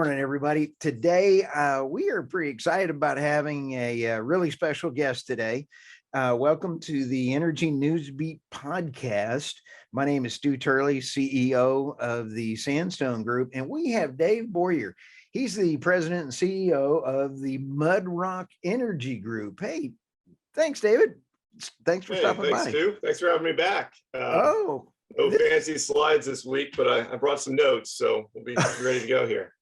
morning, everybody. Today, we are pretty excited about having a really special guest today. Welcome to the Energy Newsbeat podcast. My name is Stu Turley, CEO of the Sandstone Group, and we have Dave Boyer. He's the president and CEO of the Mudrock Energy Group. Hey, thanks, David. Thanks for stopping thanks, by. Stu. Thanks for having me back. No fancy slides this week, but I brought some notes, so we'll be ready to go here.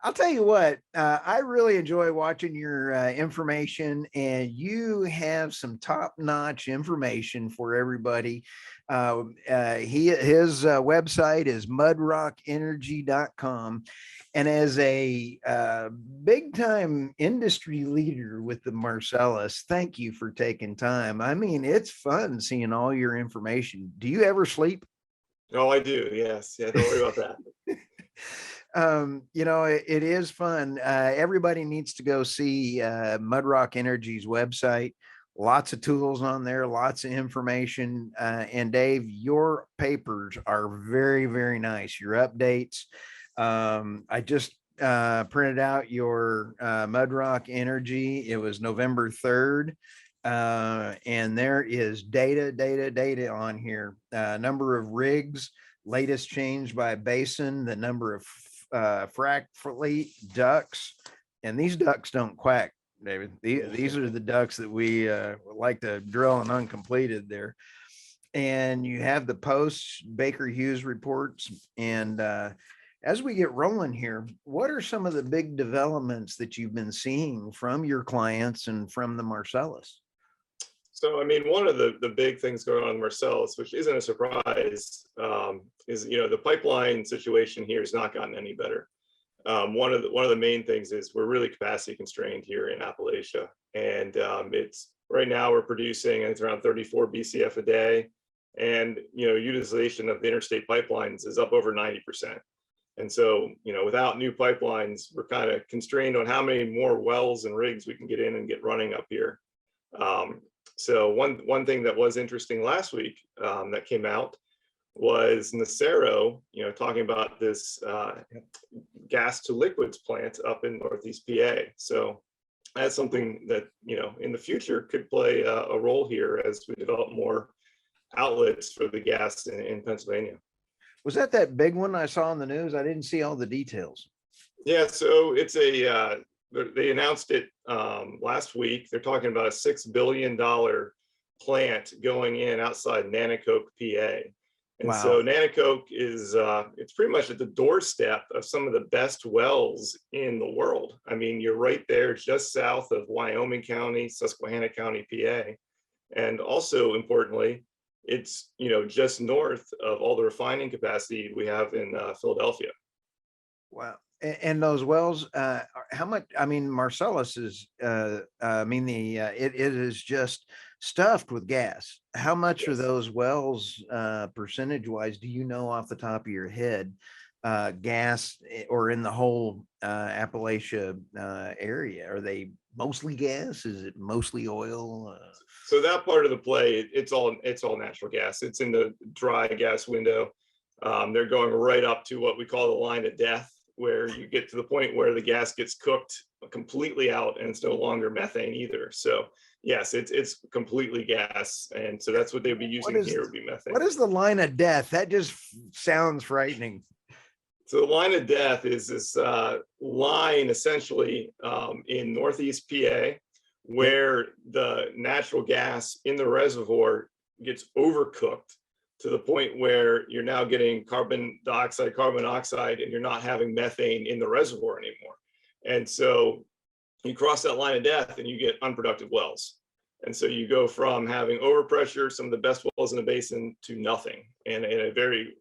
I'll tell you what, I really enjoy watching your information, and you have some top-notch information for everybody. His website is mudrockenergy.com. And as a big-time industry leader with the Marcellus, thank you for taking time. I mean, it's fun seeing all your information. Do you ever sleep? Oh, I do. Yes. Yeah. Don't worry about that. It is fun. Everybody needs to go see Mudrock Energy's website. Lots of tools on there, lots of information. And Dave, your papers are very, very nice. Your updates. I just printed out your Mudrock Energy. It was November 3rd. And there is data on here. Number of rigs, latest change by basin, the number of frac fleet, ducks, and these ducks don't quack, David. These are the ducks that we like to drill and uncompleted there. And you have the posts, Baker Hughes reports. And as we get rolling here, what are some of the big developments that you've been seeing from your clients and from the Marcellus? So, I mean, one of the big things going on in Marcellus, which isn't a surprise, is the pipeline situation here has not gotten any better. One of the main things is we're really capacity constrained here in Appalachia, and it's right now we're producing it's around 34 BCF a day, and utilization of the interstate pipelines is up over 90%. And so, without new pipelines, we're kind of constrained on how many more wells and rigs we can get in and get running up here. So one thing that was interesting last week that came out was Nacero, talking about this gas to liquids plant up in Northeast PA. So that's something that, in the future could play a role here as we develop more outlets for the gas in Pennsylvania. Was that big one I saw on the news? I didn't see all the details. Yeah, so it's they announced it last week. They're talking about a $6 billion plant going in outside Nanticoke, PA. And Wow. So Nanticoke is it's pretty much at the doorstep of some of the best wells in the world. I mean, you're right there just south of Wyoming County, Susquehanna County, PA. And also importantly, it's just north of all the refining capacity we have in Philadelphia. Wow. And those wells, how much? I mean, Marcellus is, it is just stuffed with gas. How much Yes. are those wells, percentage wise? Do you know off the top of your head, gas or in the whole Appalachia area? Are they mostly gas? Is it mostly oil? So that part of the play, it's all natural gas. It's in the dry gas window. They're going right up to what we call the line of death, where you get to the point where the gas gets cooked completely out and it's no longer methane either. So yes, it's completely gas. And so that's what they'd be using here would be methane. What is the line of death? That just sounds frightening. So the line of death is this line essentially in Northeast PA where the natural gas in the reservoir gets overcooked to the point where you're now getting carbon dioxide, carbon monoxide, and you're not having methane in the reservoir anymore. And so you cross that line of death and you get unproductive wells. And so you go from having overpressure, some of the best wells in the basin, to nothing in a very,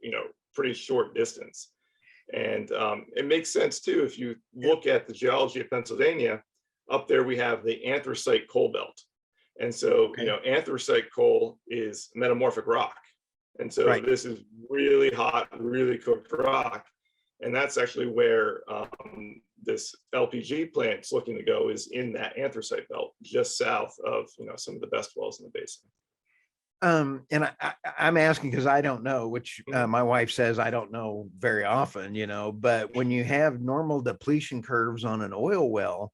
pretty short distance. And it makes sense too, if you look at the geology of Pennsylvania, up there we have the anthracite coal belt. And so, anthracite coal is metamorphic rock. And so This is really hot, really cooked rock. And that's actually where this LPG plant's looking to go, is in that anthracite belt, just south of some of the best wells in the basin. And I'm asking because I don't know, which Mhm. my wife says I don't know very often, but when you have normal depletion curves on an oil well,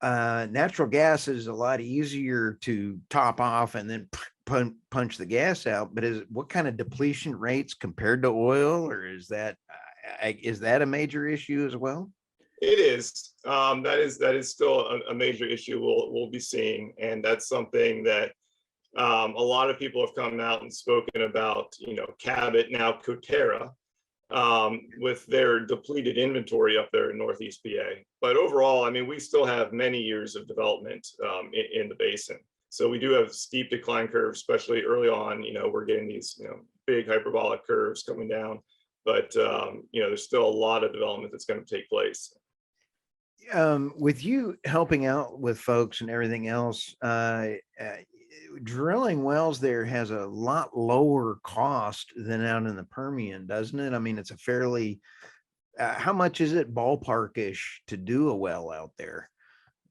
natural gas is a lot easier to top off and then punch the gas out. But what kind of depletion rates compared to oil, or is that a major issue as well? It is. That is still a major issue we'll be seeing, and that's something that a lot of people have come out and spoken about. Cabot, now Coterra, with their depleted inventory up there in Northeast PA. But overall, I mean, we still have many years of development in the basin. So we do have steep decline curves, especially early on. We're getting these big hyperbolic curves coming down, but there's still a lot of development that's going to take place. With you helping out with folks and everything else, drilling wells there has a lot lower cost than out in the Permian, doesn't it? I mean, it's a fairly, how much is it ballparkish to do a well out there?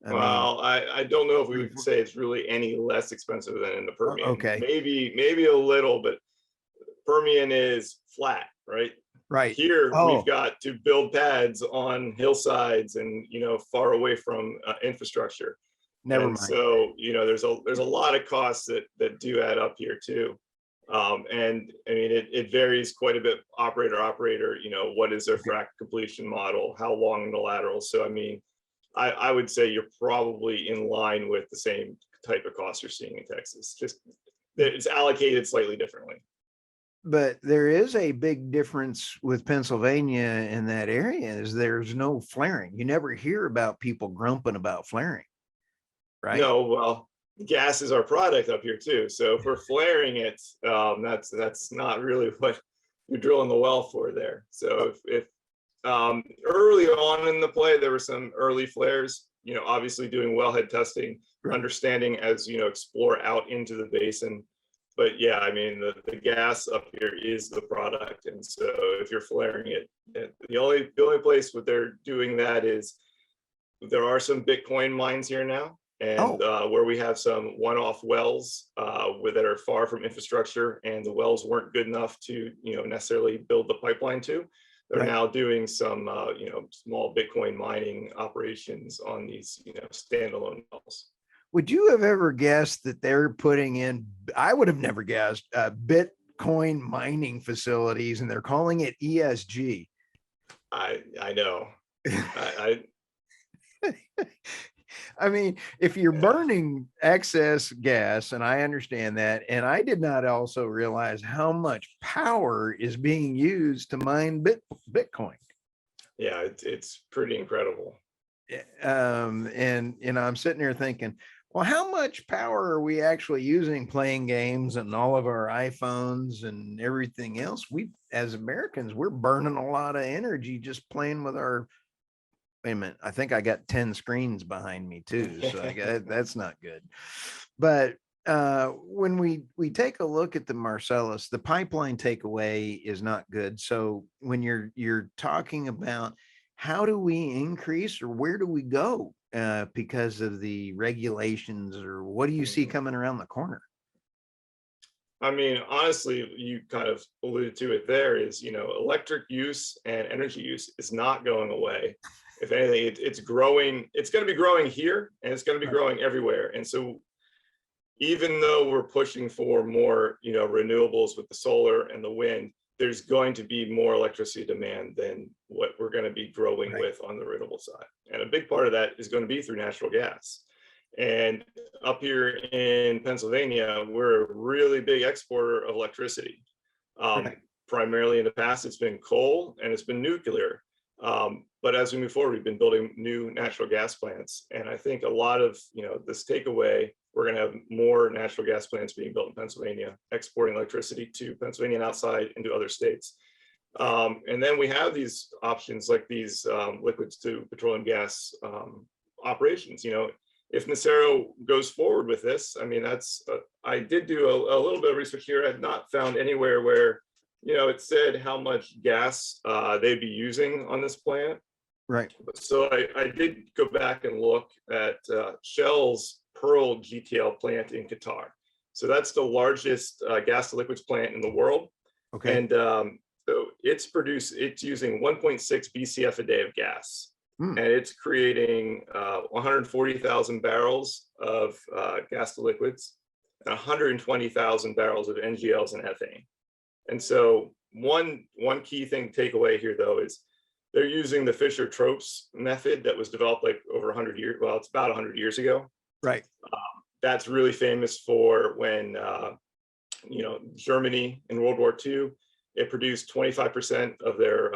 I mean, Well, I don't know if we would say it's really any less expensive than in the Permian. okay, Maybe a little, but Permian is flat, right? right. Here we've Oh, got to build pads on hillsides and far away from infrastructure, never and mind. so there's a lot of costs that do add up here too. And I mean it varies quite a bit operator operator. What is their Okay. frac completion model? How long the laterals? So I mean, I would say you're probably in line with the same type of costs you're seeing in Texas. Just that it's allocated slightly differently. But there is a big difference with Pennsylvania in that area is there's no flaring. You never hear about people grumping about flaring, right? No, well, gas is our product up here too. So if we're flaring it, that's not really what you're drilling the well for there. So if early on in the play there were some early flares, obviously doing wellhead testing, Right. understanding as explore out into the basin. But yeah, I mean the gas up here is the product, and so if you're flaring it, the only place where they're doing that is there are some Bitcoin mines here now, and Oh, where we have some one-off wells that are far from infrastructure, and the wells weren't good enough to necessarily build the pipeline to. They're right. now doing some small Bitcoin mining operations on these standalone wells. Would you have ever guessed that they're putting in, I would have never guessed, Bitcoin mining facilities and they're calling it ESG. I know. I I mean, if you're yeah. burning excess gas, and I understand that, and I did not also realize how much power is being used to mine Bitcoin. Yeah, it's pretty incredible. And I'm sitting here thinking, well, how much power are we actually using playing games and all of our iPhones and everything else? We, as Americans, we're burning a lot of energy just playing with our. Wait a minute, I think I got 10 screens behind me too, so I got that's not good. But when we take a look at the Marcellus, the pipeline takeaway is not good. So when you're talking about how do we increase or where do we go because of the regulations, or what do you see Mhm. coming around the corner? I mean, honestly, you kind of alluded to it there is, electric use and energy use is not going away. If anything, it's growing, it's going to be growing here and it's going to be Right. growing everywhere. And so even though we're pushing for more, renewables with the solar and the wind, there's going to be more electricity demand than what we're going to be growing Right. with on the renewable side. And a big part of that is going to be through natural gas. And up here in Pennsylvania, we're a really big exporter of electricity. Right. Primarily in the past, it's been coal and it's been nuclear. But as we move forward, we've been building new natural gas plants. And I think a lot of this takeaway, we're going to have more natural gas plants being built in Pennsylvania, exporting electricity to Pennsylvania and outside into other states. And then we have these options like these liquids to petroleum gas operations. If Nacero goes forward with this, I mean, I did do a little bit of research here. I've not found anywhere where, it said how much gas they'd be using on this plant. Right. So I did go back and look at Shell's Pearl GTL plant in Qatar. So that's the largest gas to liquids plant in the world. Okay. And so it's using 1.6 BCF a day of gas. Hmm. And it's creating 140,000 barrels of gas to liquids and 120,000 barrels of NGLs and ethane. And so one key thing to take away here, though, is they're using the Fischer-Tropsch method that was developed like over 100 years. Well, it's about 100 years ago. Right. That's really famous for when, Germany in World War II, it produced 25% of their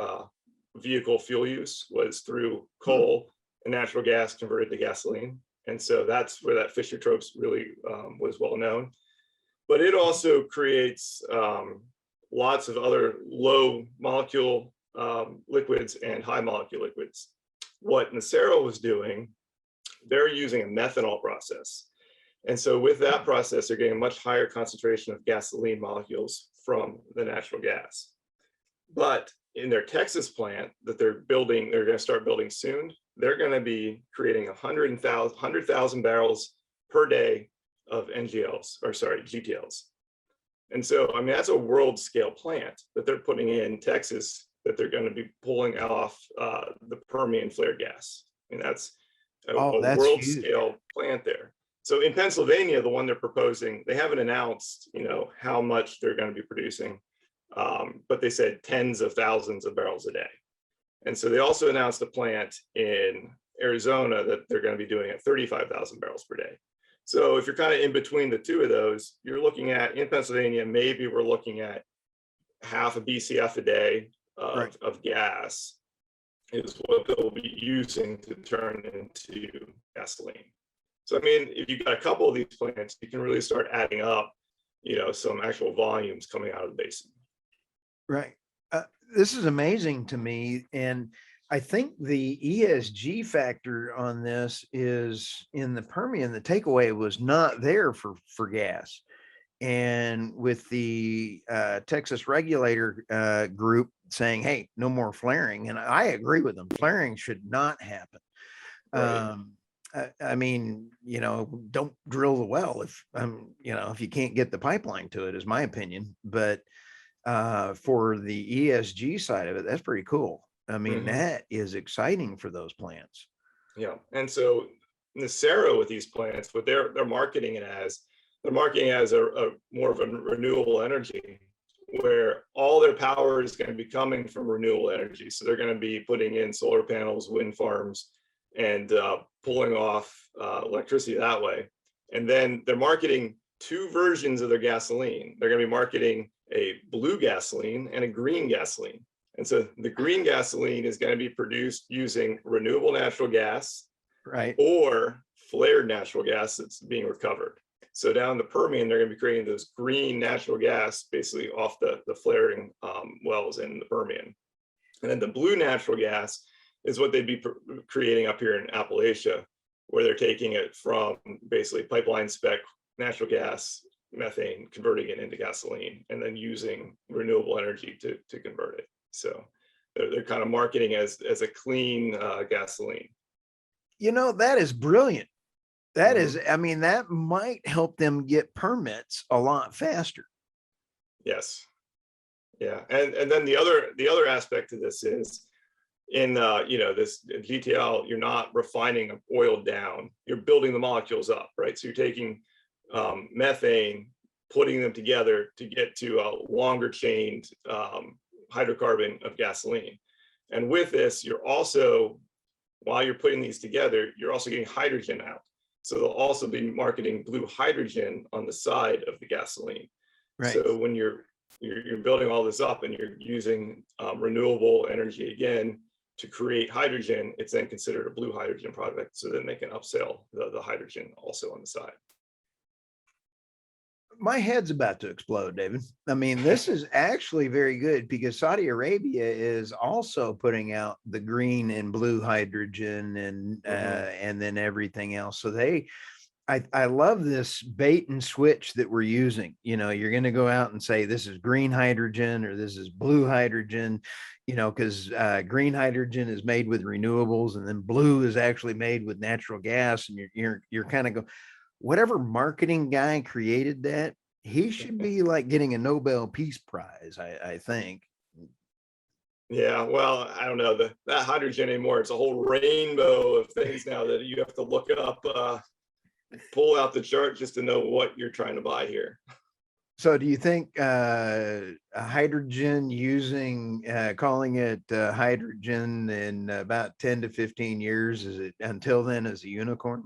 vehicle fuel use was through coal and natural gas converted to gasoline. And so that's where that Fischer-Tropsch really was well known. But it also creates lots of other low molecule liquids and high molecule liquids. What Nacero was doing, they're using a methanol process. And so with that process, they're getting a much higher concentration of gasoline molecules from the natural gas. But in their Texas plant that they're going to start building soon, they're going to be creating 100,000 barrels per day of GTLs. And so, I mean, that's a world scale plant that they're putting in Texas that they're going to be pulling off the Permian flare gas. And that's a world scale plant there. So in Pennsylvania, the one they're proposing, they haven't announced, how much they're going to be producing, but they said tens of thousands of barrels a day. And so they also announced a plant in Arizona that they're going to be doing at 35,000 barrels per day. So if you're kind of in between the two of those, you're looking at, in Pennsylvania, maybe we're looking at half a BCF a day of gas is what they'll be using to turn into gasoline. So, I mean, if you got a couple of these plants, you can really start adding up, some actual volumes coming out of the basin. Right. This is amazing to me. And I think the ESG factor on this is in the Permian, the takeaway was not there for gas. And with the Texas regulator group saying, hey, no more flaring. And I agree with them. Flaring should not happen. Right. I mean, don't drill the well if if you can't get the pipeline to it, is my opinion. But for the ESG side of it, that's pretty cool. I mean, that is exciting for those plants. Yeah. And so Nacero with these plants, what they're marketing it as, they're marketing it as a more of a renewable energy, where all their power is going to be coming from renewable energy. So they're going to be putting in solar panels, wind farms, and pulling off electricity that way. And then they're marketing two versions of their gasoline. They're going to be marketing a blue gasoline and a green gasoline. And so the green gasoline is going to be produced using renewable natural gas, right, or flared natural gas that's being recovered. So down in the Permian, they're going to be creating those green natural gas basically off the flaring wells in the Permian. And then the blue natural gas is what they'd be creating up here in Appalachia, where they're taking it from basically pipeline spec natural gas, methane, converting it into gasoline, and then using renewable energy to convert it. So they're kind of marketing as a clean gasoline. That is brilliant. That is, I mean, that might help them get permits a lot faster. Yes. Yeah. And then the other aspect of this is in this GTL, you're not refining oil down, you're building the molecules up, right? So you're taking methane, putting them together to get to a longer chained hydrocarbon of gasoline. And with this, you're also, while you're putting these together, you're also getting hydrogen out. So they'll also be marketing blue hydrogen on the side of the gasoline. Right. So when you're building all this up and you're using renewable energy again to create hydrogen, it's then considered a blue hydrogen product. So then they can upsell the hydrogen also on the side. My head's about to explode, David. I mean, this is actually very good because Saudi Arabia is also putting out the green and blue hydrogen and then everything else. So I love this bait and switch that we're using. You're going to go out and say, this is green hydrogen or this is blue hydrogen, because green hydrogen is made with renewables and then blue is actually made with natural gas. And you're kind of go, whatever marketing guy created that, he should be like getting a Nobel Peace Prize, I think. Yeah, well, I don't know that hydrogen anymore. It's a whole rainbow of things now that you have to look up, pull out the chart just to know what you're trying to buy here. So do you think hydrogen using, calling it hydrogen in about 10 to 15 years, is it until then is a unicorn?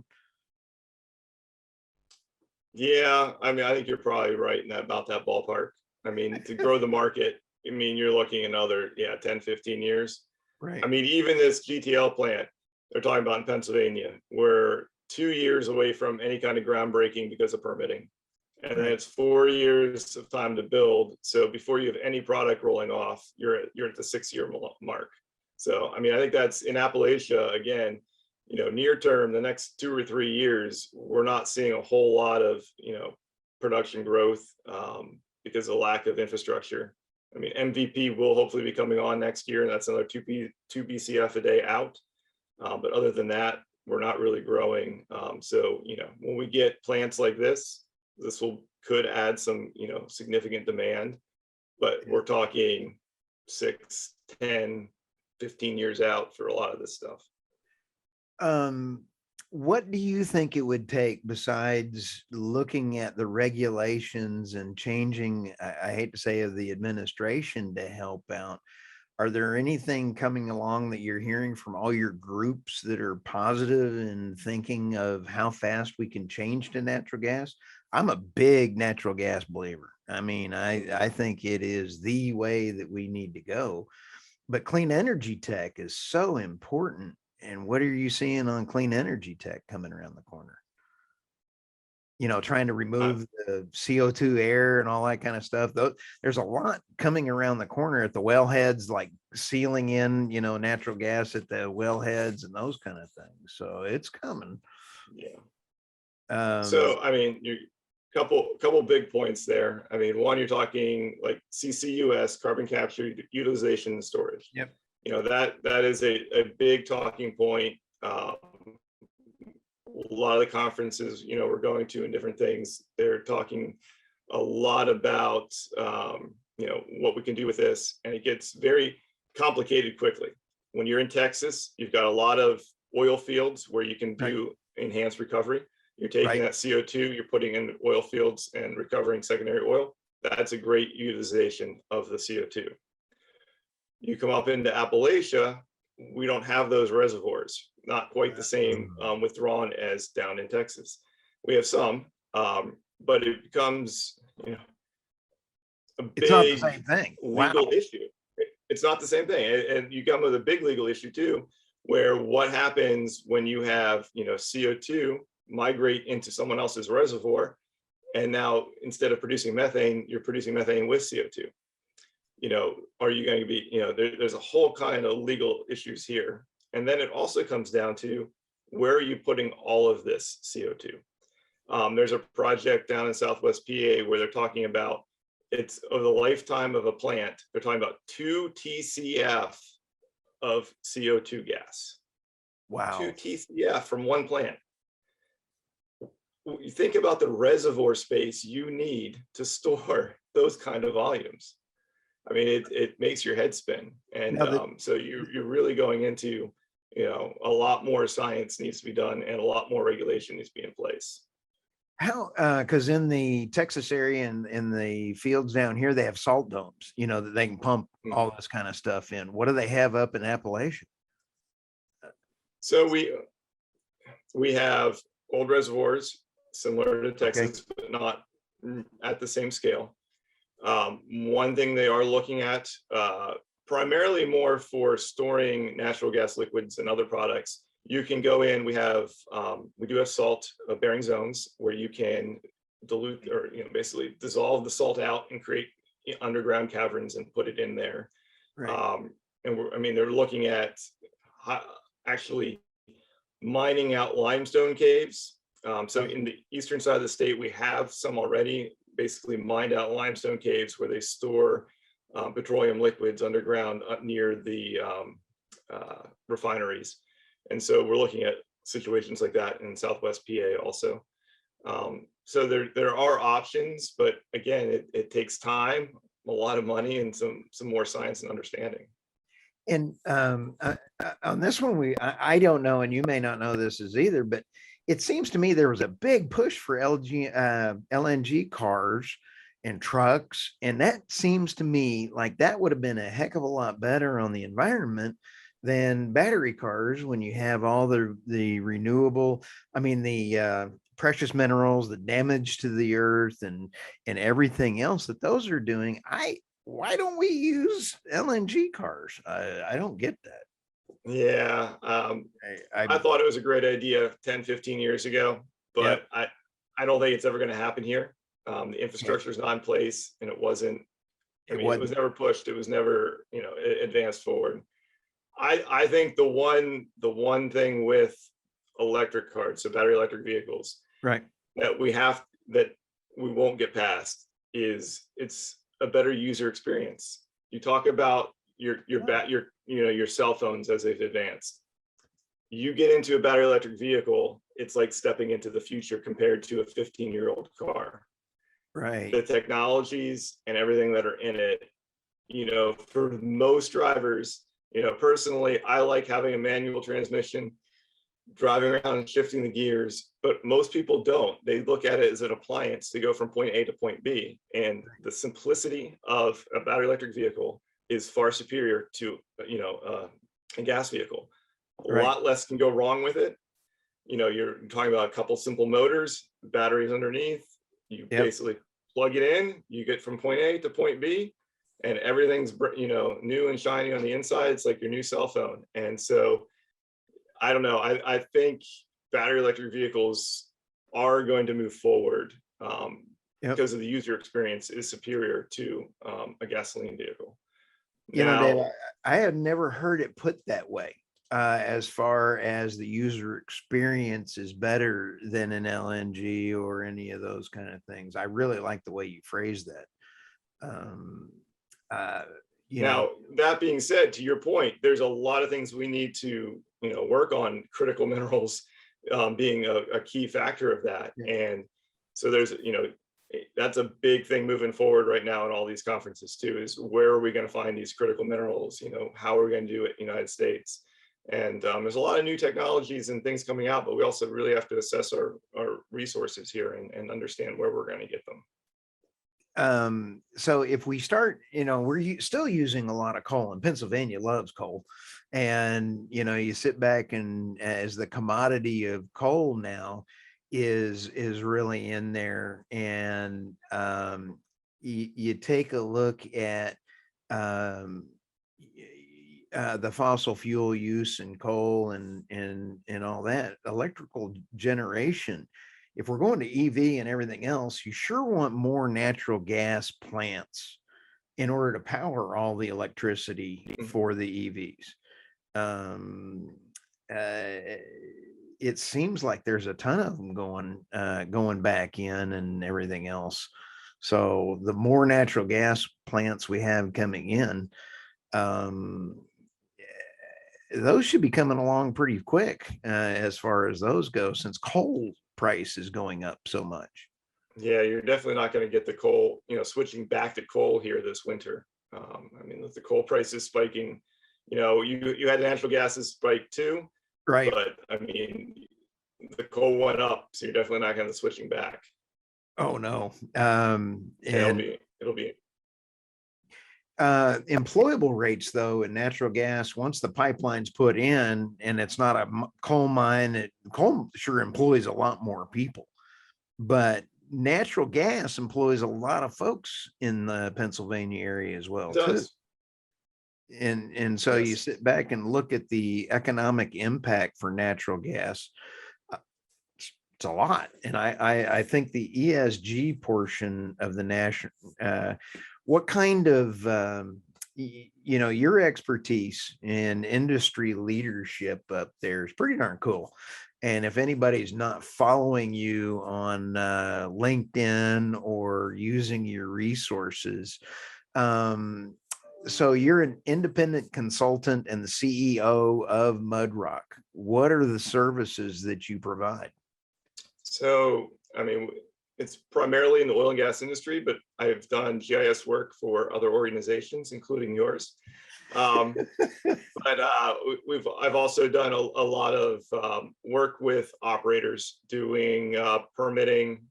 Yeah, I mean, I think you're probably right in that, about that ballpark. I mean, to grow the market, I mean, you're looking another, 10, 15 years. Right. I mean, even this GTL plant they're talking about in Pennsylvania, we're 2 years away from any kind of groundbreaking because of permitting. And then Right. it's 4 years of time to build. So before you have any product rolling off, you're at the 6 year mark. So, I mean, I think that's in Appalachia, again, near term, the next 2 or 3 years, we're not seeing a whole lot of, production growth because of lack of infrastructure. I mean, MVP will hopefully be coming on next year, and that's another 2 BCF a day out. But other than that, we're not really growing. So, when we get plants like this could add some, significant demand, but we're talking 6, 10, 15 years out for a lot of this stuff. What do you think it would take besides looking at the regulations and changing, I hate to say, of the administration to help out? Are there anything coming along that you're hearing from all your groups that are positive and thinking of how fast we can change to natural gas? I'm a big natural gas believer. I mean, I think it is the way that we need to go, but clean energy tech is so important. And what are you seeing on clean energy tech coming around the corner? Trying to remove the CO2 air and all that kind of stuff. Though there's a lot coming around the corner at the wellheads, like sealing in, natural gas at the wellheads and those kind of things. So it's coming. Yeah. So, I mean, you couple big points there. I mean, one, you're talking like CCUS, carbon capture, utilization, and storage. Yep. That is a big talking point. A lot of the conferences, we're going to and different things, they're talking a lot about, what we can do with this. And it gets very complicated quickly. When you're in Texas, you've got a lot of oil fields where you can do enhanced recovery. You're taking that CO2, you're putting in oil fields and recovering secondary oil. That's a great utilization of the CO2. You come up into Appalachia, we don't have those reservoirs, not quite the same withdrawn as down in Texas. We have some, but it becomes, a big, it's not the same thing. Legal issue. It's not the same thing. And you come with a big legal issue too, where what happens when you have, CO2 migrate into someone else's reservoir, and now instead of producing methane, you're producing methane with CO2. Are you going to be, there's a whole kind of legal issues here. And then it also comes down to, where are you putting all of this CO2? There's a project down in Southwest PA where they're talking about, it's over the lifetime of a plant, they're talking about 2 TCF of CO2 gas. Wow. 2 TCF from one plant. You think about the reservoir space you need to store those kind of volumes. I mean, it makes your head spin. And so you're really going into, a lot more science needs to be done and a lot more regulation needs to be in place. How, because in the Texas area and in the fields down here, they have salt domes, that they can pump all this kind of stuff in. What do they have up in Appalachia? So we have old reservoirs similar to Texas, but not at the same scale. One thing they are looking at, primarily more for storing natural gas liquids and other products. You can go in, we do have salt bearing zones where you can dilute or, basically dissolve the salt out and create underground caverns and put it in there. Right. And they're looking at actually mining out limestone caves. So in the eastern side of the state, we have some already basically mined out limestone caves where they store petroleum liquids underground near the refineries. And so we're looking at situations like that in Southwest PA also. So there are options, but again, it takes time, a lot of money, and some more science and understanding. And on this one, I don't know, and you may not know this as either, but it seems to me there was a big push for LNG cars and trucks, and that seems to me like that would have been a heck of a lot better on the environment than battery cars when you have all the renewable, I mean the precious minerals, the damage to the earth, and everything else that those are doing. Why don't we use LNG cars? I don't get that. Yeah. I thought it was a great idea 10, 15 years ago, but Yep. I don't think it's ever going to happen here. The infrastructure is not in place, and it wasn't, I It mean, it was wasn't never pushed. It was never, advanced forward. I think the one thing with electric cars, so battery electric vehicles, right. that we won't get past is it's a better user experience. You talk about your cell phones as they've advanced. You get into a battery electric vehicle, it's like stepping into the future compared to a 15-year-old car. Right. The technologies and everything that are in it, for most drivers, personally, I like having a manual transmission, driving around and shifting the gears, but most people don't. They look at it as an appliance to go from point A to point B. And the simplicity of a battery electric vehicle is far superior to, a gas vehicle. A Right. lot less can go wrong with it. You're talking about a couple simple motors, batteries underneath. You Yep. basically plug it in, you get from point A to point B, and everything's, new and shiny on the inside. It's like your new cell phone. And so I don't know. I think battery electric vehicles are going to move forward Yep. because of the user experience is superior to a gasoline vehicle. Dave, Now, I have never heard it put that way. As far as the user experience is better than an LNG or any of those kind of things. I really like the way you phrase that. Um, uh, you know, now that being said, to your point, there's a lot of things we need to work on. Critical minerals being a key factor of that, Yeah. and so there's that's a big thing moving forward right now in all these conferences too, is where are we going to find these critical minerals? How are we going to do it in the United States? And there's a lot of new technologies and things coming out, but we also really have to assess our resources here and understand where we're going to get them. So if we start, we're still using a lot of coal, and Pennsylvania loves coal. And, you sit back, and as the commodity of coal now is really in there. And you take a look at um, the fossil fuel use and coal and all that electrical generation. If we're going to EV and everything else, you sure want more natural gas plants in order to power all the electricity for the EVs. It seems like there's a ton of them going back in and everything else. So the more natural gas plants we have coming in, those should be coming along pretty quick as far as those go, since coal price is going up so much. Yeah, you're definitely not going to get the coal, switching back to coal here this winter. I mean, with the coal prices spiking, you had natural gases spike too, Right. but I mean, the coal went up, so you're definitely not going to switching back. Oh no. It'll be employable rates though in natural gas, once the pipeline's put in and it's not a coal mine, coal sure employs a lot more people, but natural gas employs a lot of folks in the Pennsylvania area as well too. And so you sit back and look at the economic impact for natural gas. It's a lot. And I think the ESG portion of the national, what kind of, your expertise in industry leadership up there is pretty darn cool. And if anybody's not following you on LinkedIn or using your resources, so you're an independent consultant and the CEO of Mudrock. What are the services that you provide? So I mean, it's primarily in the oil and gas industry, but I've done GIS work for other organizations, including yours. But I've also done a lot of work with operators doing permitting,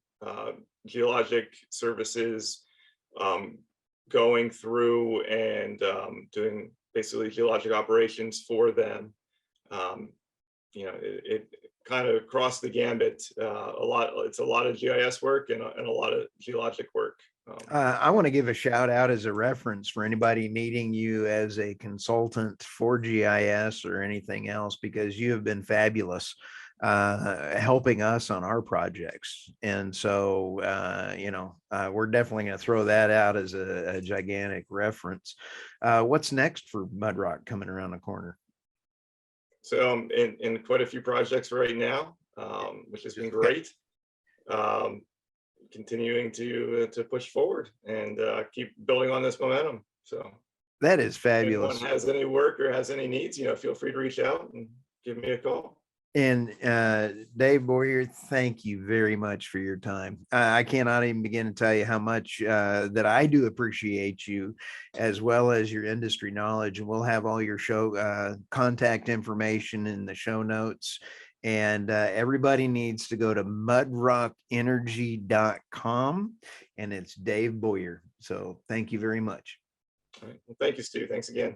geologic services, going through and doing basically geologic operations for them. You know, it kind of crossed the gambit. It's a lot of GIS work and a lot of geologic work. I want to give a shout out as a reference for anybody needing you as a consultant for GIS or anything else, because you have been fabulous helping us on our projects. And so, we're definitely going to throw that out as a gigantic reference. What's next for Mudrock coming around the corner? So I'm in quite a few projects right now, which has been great. Continuing to push forward and keep building on this momentum. So that is fabulous. If anyone has any work or has any needs, feel free to reach out and give me a call. And Dave Boyer, thank you very much for your time. I cannot even begin to tell you how much that I do appreciate you, as well as your industry knowledge. And we'll have all your show contact information in the show notes. And everybody needs to go to mudrockenergy.com, and it's Dave Boyer. So thank you very much. All right. Well, thank you, Stu. Thanks again.